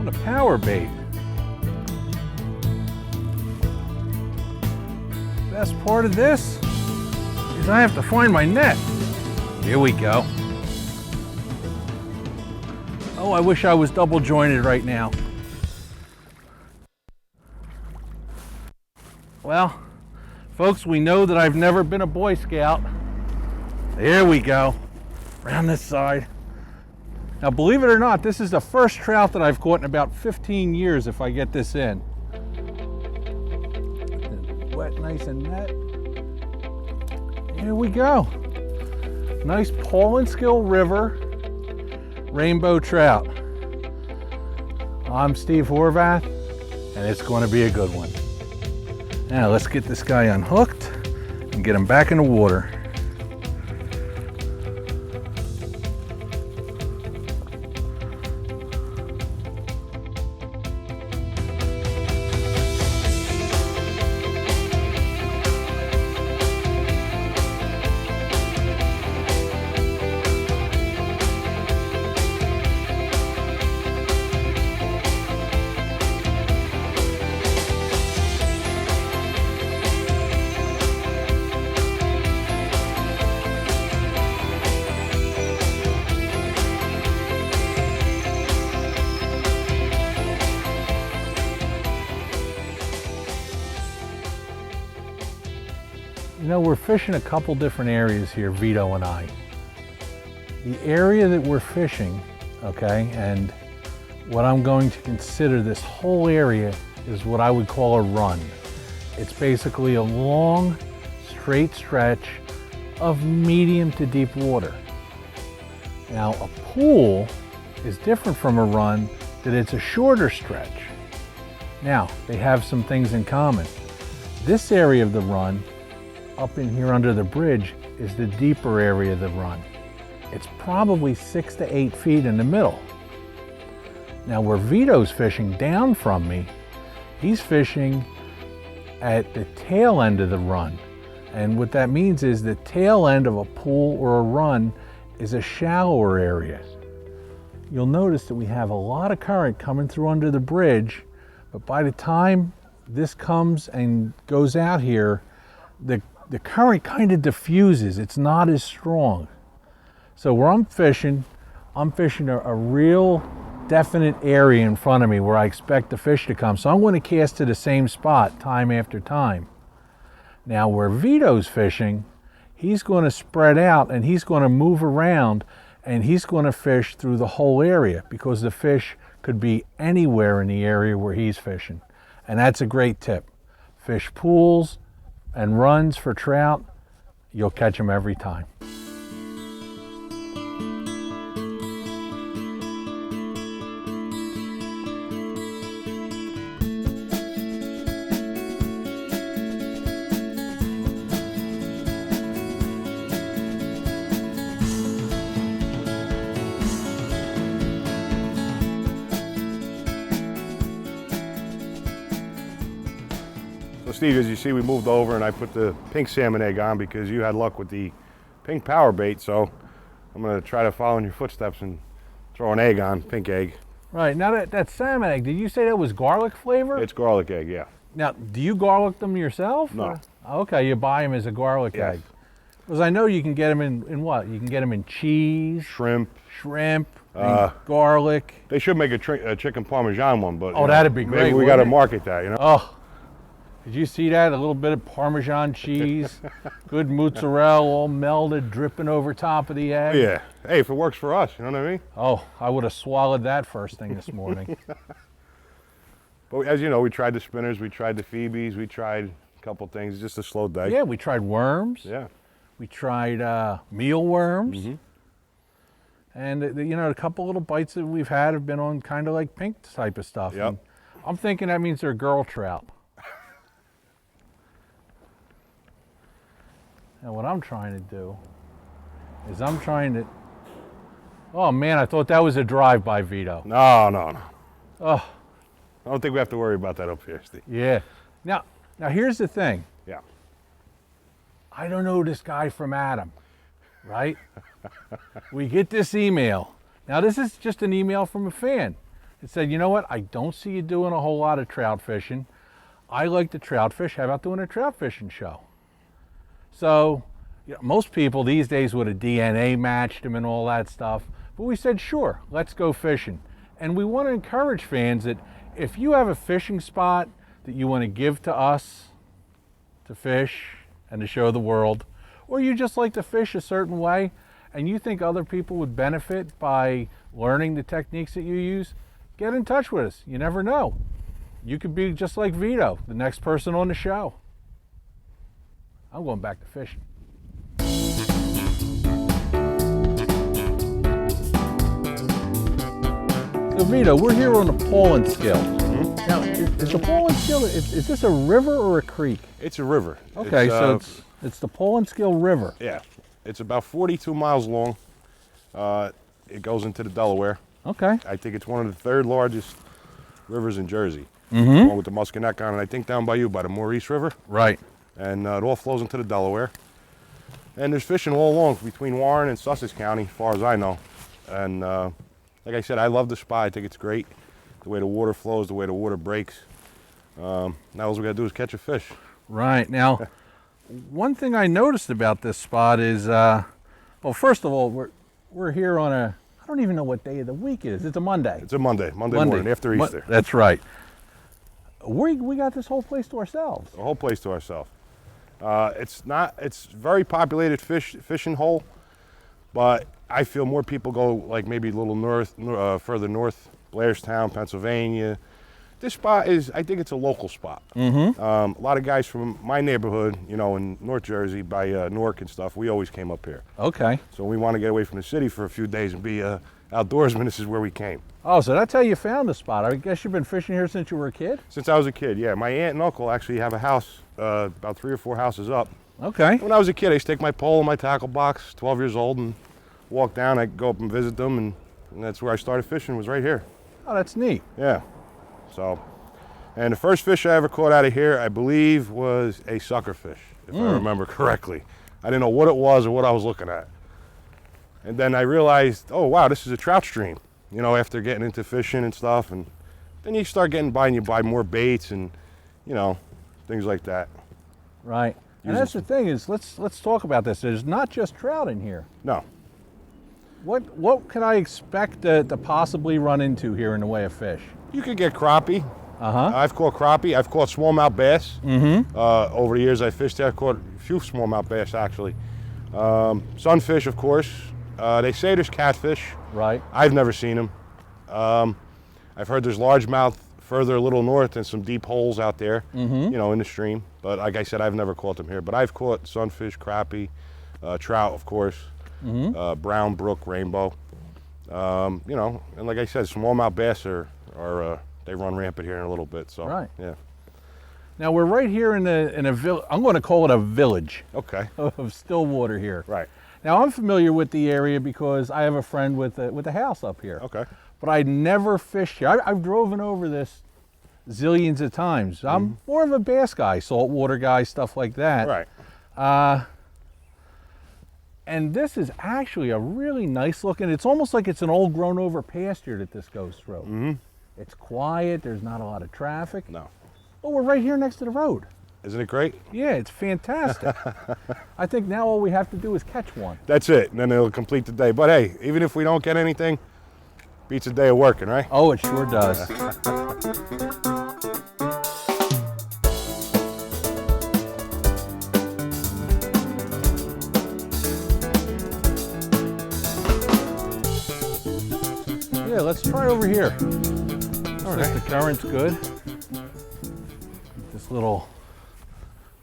the power bait. Best part of this is I have to find my net. Here we go. Oh, I wish I was double jointed right now. Well, folks, we know that I've never been a Boy Scout. There we go, around this side. Now, believe it or not, this is the first trout that I've caught in about 15 years if I get this in. Wet, nice and net. Here we go. Nice Paulinskill River rainbow trout. I'm Steve Horvath, and it's going to be a good one. Now let's get this guy unhooked and get him back in the water. You know, we're fishing a couple different areas here, Vito and I. The area that we're fishing, okay, and what I'm going to consider this whole area is what I would call a run. It's basically a long, straight stretch of medium to deep water. Now, a pool is different from a run, that it's a shorter stretch. Now, they have some things in common. This area of the run, up in here under the bridge, is the deeper area of the run. It's probably 6 to 8 feet in the middle. Now, where Vito's fishing down from me, he's fishing at the tail end of the run. And what that means is the tail end of a pool or a run is a shallower area. You'll notice that we have a lot of current coming through under the bridge, but by the time this comes and goes out here, the current kind of diffuses. It's not as strong. So where I'm fishing a real definite area in front of me where I expect the fish to come. So I'm going to cast to the same spot time after time. Now where Vito's fishing, he's going to spread out and he's going to move around and he's going to fish through the whole area because the fish could be anywhere in the area where he's fishing. And that's a great tip. Fish pools and runs for trout, you'll catch them every time. So Steve, as you see, we moved over and I put the pink salmon egg on because you had luck with the pink power bait. So I'm going to try to follow in your footsteps and throw an egg on, pink egg. Right, now that salmon egg, did you say that was garlic flavor? It's garlic egg, yeah. Now, do you garlic them yourself? No. Or? Okay, you buy them as a garlic Yes. egg. Because I know you can get them in what? You can get them in cheese, Shrimp. garlic. They should make a chicken parmesan one, but Oh, that'd be great. maybe we got to market that, you know? Oh, did you see that? A little bit of Parmesan cheese, good mozzarella, all melded, dripping over top of the egg. Yeah. Hey, if it works for us, you know what I mean? Oh, I would have swallowed that first thing this morning. But as you know, we tried the spinners, we tried the Phoebes, we tried a couple things, just a slow day. Yeah, we tried worms. Yeah. We tried mealworms. Mm-hmm. And, you know, a couple little bites that we've had have been on kind of like pink type of stuff. Yep. And I'm thinking that means they're girl trout. Now what I'm trying to do is I'm trying to, oh man, I thought that was a drive-by, Vito. No. Oh. I don't think we have to worry about that up here, Steve. Yeah. Now here's the thing. Yeah. I don't know this guy from Adam, right? We get this email. Now this is just an email from a fan. and said, you know what, I don't see you doing a whole lot of trout fishing. I like to trout fish. How about doing a trout fishing show? So, you know, most people these days would have DNA matched them and all that stuff. But we said, sure, let's go fishing. And we want to encourage fans that if you have a fishing spot that you want to give to us to fish and to show the world, or you just like to fish a certain way and you think other people would benefit by learning the techniques that you use, get in touch with us. You never know. You could be just like Vito, the next person on the show. I'm going back to fishing. So Vito, we're here on the Paulinskill. Mm-hmm. Now, is the Paulinskill, is this a river or a creek? It's a river. Okay, so it's the Paulinskill River. Yeah, it's about 42 miles long. It goes into the Delaware. Okay. I think it's one of the third largest rivers in Jersey. Mm-hmm. Along with the Muscanac on it, I think down by you, by the Maurice River. Right. And it all flows into the Delaware. And there's fishing all along between Warren and Sussex County, as far as I know. And like I said, I love the spot. I think it's great. The way the water flows, the way the water breaks. Now all we got to do is catch a fish. Right. Now, one thing I noticed about this spot is, well, first of all, we're here on a, I don't even know what day of the week it is. It's a Monday. It's a Monday morning after Easter. That's right. We got this whole place to ourselves. The whole place to ourselves. It's very populated fishing hole, but I feel more people go like maybe a little further north, Blairstown, Pennsylvania. This spot is, I think it's a local spot. Mm-hmm. A lot of guys from my neighborhood, you know, in North Jersey by Newark and stuff, we always came up here. Okay. So we want to get away from the city for a few days and be outdoorsmen. This is where we came. Oh, so that's how you found the spot. I guess you've been fishing here since you were a kid? Since I was a kid, yeah. My aunt and uncle actually have a house about 3 or 4 houses up. Okay. When I was a kid, I used to take my pole and my tackle box, 12 years old, and walk down. I'd go up and visit them, and that's where I started fishing, was right here. Oh, that's neat. Yeah. So, and the first fish I ever caught out of here, I believe, was a sucker fish, if I remember correctly. I didn't know what it was or what I was looking at. And then I realized, oh, wow, this is a trout stream, you know, after getting into fishing and stuff. And then you start getting by and you buy more baits and, you know, things like that. Right. And that's the thing is, let's talk about this. There's not just trout in here. No. What can I expect to possibly run into here in the way of fish? You could get crappie. Uh-huh. I've caught crappie. I've caught smallmouth bass. Mm-hmm. Over the years I fished there, I've caught a few smallmouth bass actually. Sunfish, of course. They say there's catfish. Right. I've never seen them. I've heard there's largemouth further a little north and some deep holes out there, you know, in the stream. But like I said, I've never caught them here. But I've caught sunfish, crappie, trout, of course, brown brook, rainbow. You know, and like I said, smallmouth bass are they run rampant here in a little bit. So right. Yeah. Now we're right here in a village. I'm going to call it a village. Okay. Of Stillwater here. Right. Now I'm familiar with the area because I have a friend with a house up here. Okay. But I never fished here. I've driven over this zillions of times. I'm more of a bass guy, saltwater guy, stuff like that. Right. And this is actually a really nice looking, it's almost like it's an old grown over pasture that this goes through. Mm-hmm. It's quiet, there's not a lot of traffic. No. Oh, we're right here next to the road. Isn't it great? Yeah, it's fantastic. I think now all we have to do is catch one. That's it, and then it'll complete the day. But hey, even if we don't get anything, beats a day of working, right? Oh, it sure does. Yeah, let's try over here. All right. The current's good. This little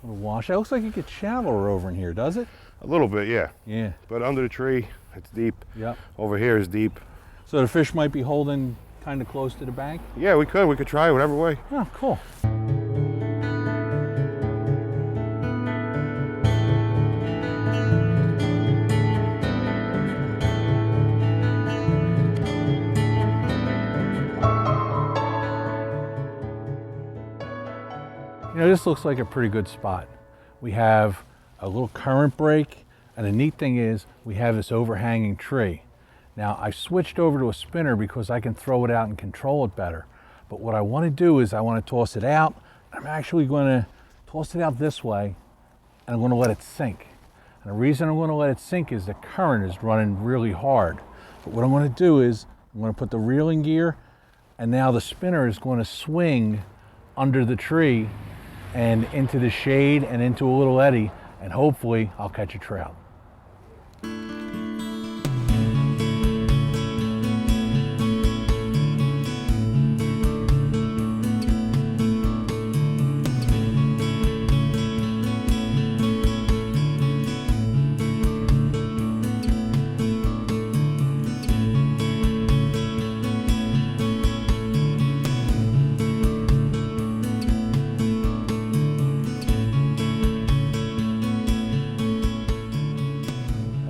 wash. It looks like it gets shallower over in here, does it? A little bit, yeah. Yeah. But under the tree, it's deep. Yep. Over here is deep. So the fish might be holding kind of close to the bank? Yeah, we could try whatever way. Oh, cool. You know, this looks like a pretty good spot. We have a little current break, and the neat thing is we have this overhanging tree. Now I switched over to a spinner because I can throw it out and control it better. But what I want to do is I want to toss it out. I'm actually going to toss it out this way, and I'm going to let it sink. And the reason I'm going to let it sink is the current is running really hard. But what I'm going to do is I'm going to put the reeling gear, and now the spinner is going to swing under the tree and into the shade and into a little eddy, and hopefully I'll catch a trout.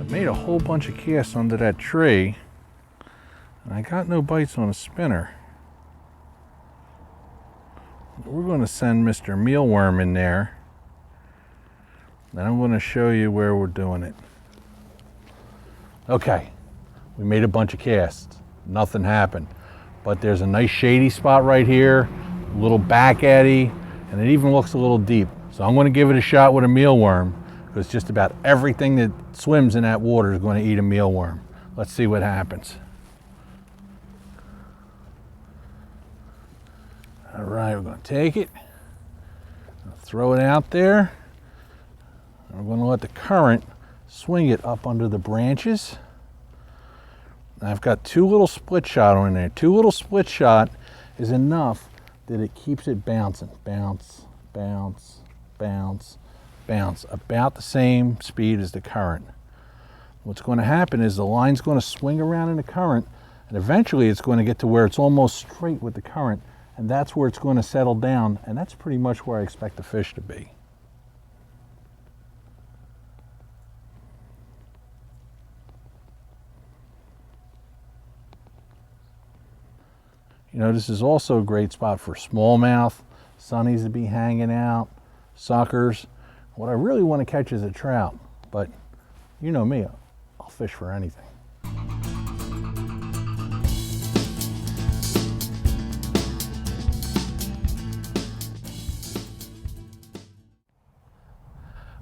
Made a whole bunch of casts under that tree, and I got no bites on a spinner. We're going to send Mr. Mealworm in there, then I'm going to show you where we're doing it. Okay, we made a bunch of casts. Nothing happened, but there's a nice shady spot right here, a little back eddy, and it even looks a little deep. So I'm going to give it a shot with a mealworm, because just about everything that swims in that water is going to eat a mealworm. Let's see what happens. All right, we're going to take it, throw it out there, and we're going to let the current swing it up under the branches. And I've got 2 little split shot on there. 2 little split shot is enough that it keeps it bouncing. Bounce, bounce, bounce, bounce, about the same speed as the current. What's going to happen is the line's going to swing around in the current, and eventually it's going to get to where it's almost straight with the current, and that's where it's going to settle down, and that's pretty much where I expect the fish to be. You know, this is also a great spot for smallmouth, sunnies to be hanging out, suckers. What I really want to catch is a trout, but you know me, I'll fish for anything.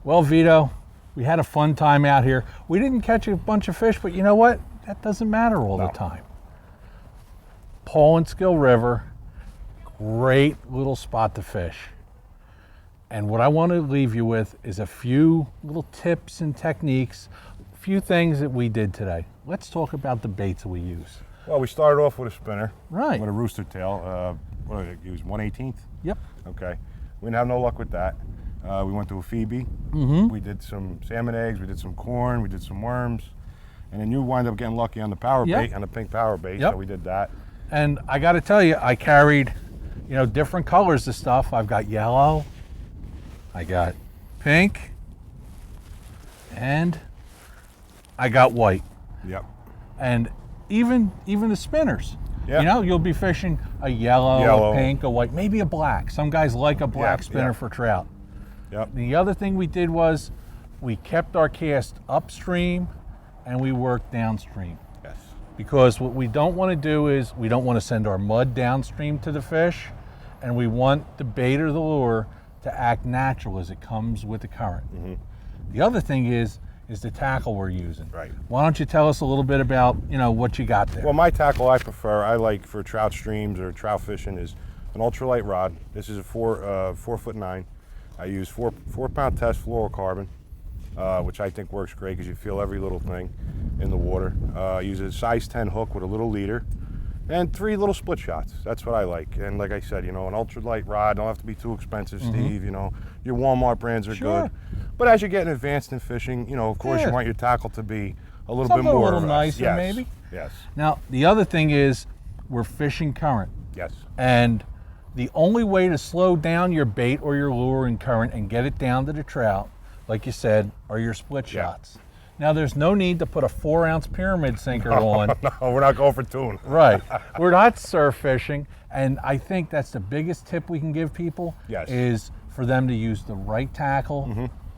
Well, Vito, we had a fun time out here. We didn't catch a bunch of fish, but you know what? That doesn't matter all the time. Paulinskill River, great little spot to fish. And what I want to leave you with is a few little tips and techniques, a few things that we did today. Let's talk about the baits that we use. Well, we started off with a spinner. Right. With a rooster tail. What did I use, 1/18? Yep. Okay. We didn't have no luck with that. We went to a Phoebe. Mm-hmm. We did some salmon eggs, we did some corn, we did some worms. And then you wind up getting lucky on the power bait, on the pink power bait, so we did that. And I got to tell you, I carried, you know, different colors of stuff. I've got yellow, I got pink, and I got white. Yep. And even the spinners. Yeah. You know, you'll be fishing a yellow, a pink, a white, maybe a black. Some guys like a black spinner for trout. Yep. The other thing we did was we kept our cast upstream and we worked downstream. Yes. Because what we don't want to do is we don't want to send our mud downstream to the fish, and we want the bait or the lure to act natural as it comes with the current. Mm-hmm. The other thing is the tackle we're using. Right. Why don't you tell us a little bit about, you know, what you got there? Well, my tackle I like for trout streams or trout fishing is an ultralight rod. This is a 4'9". I use 4-pound test fluorocarbon, which I think works great because you feel every little thing in the water. I use a size 10 hook with a little leader, and 3 little split shots. That's what I like. And like I said, you know, an ultralight rod don't have to be too expensive, Steve. You know, your Walmart brands are good. But as you're getting advanced in fishing, you know, of course, you want your tackle to be a little bit more a little nicer, maybe. Yes. Now, the other thing is we're fishing current. Yes. And the only way to slow down your bait or your lure in current and get it down to the trout, like you said, are your split shots. Now, there's no need to put a 4-ounce pyramid sinker on. No, we're not going for tune. Right. We're not surf fishing, and I think that's the biggest tip we can give people is for them to use the right tackle,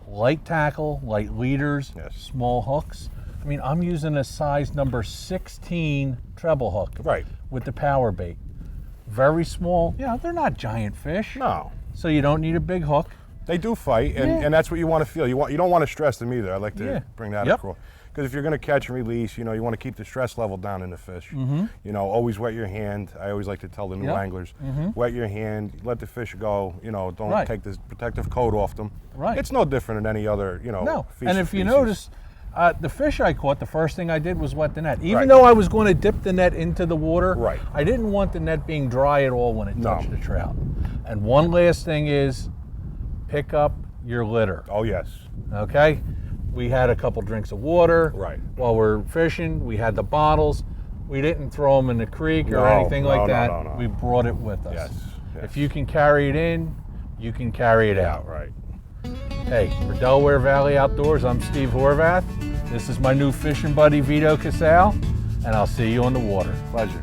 light leaders, small hooks. I mean, I'm using a size number 16 treble hook Right. with the power bait. Very small. You know, they're not giant fish. No. So you don't need a big hook. They do fight, and that's what you want to feel. You don't want to stress them either. I like to bring that across. Because if you're going to catch and release, you know, you want to keep the stress level down in the fish. You know, always wet your hand. I always like to tell the new anglers, wet your hand, let the fish go. You know, don't take this protective coat off them. Right. It's no different than any other, you know, fish And if you notice, the fish I caught, the first thing I did was wet the net. Even Right. though I was going to dip the net into the water, Right. I didn't want the net being dry at all when it touched the trout. And one last thing is, pick up your litter. Oh, yes. Okay? We had a couple drinks of water Right. while we're fishing. We had the bottles. We didn't throw them in the creek or No, anything like no, that. no. We brought it with us. Yes. If you can carry it in, you can carry it out. Right. Hey, for Delaware Valley Outdoors, I'm Steve Horvath. This is my new fishing buddy, Vito Casale, and I'll see you on the water. Pleasure.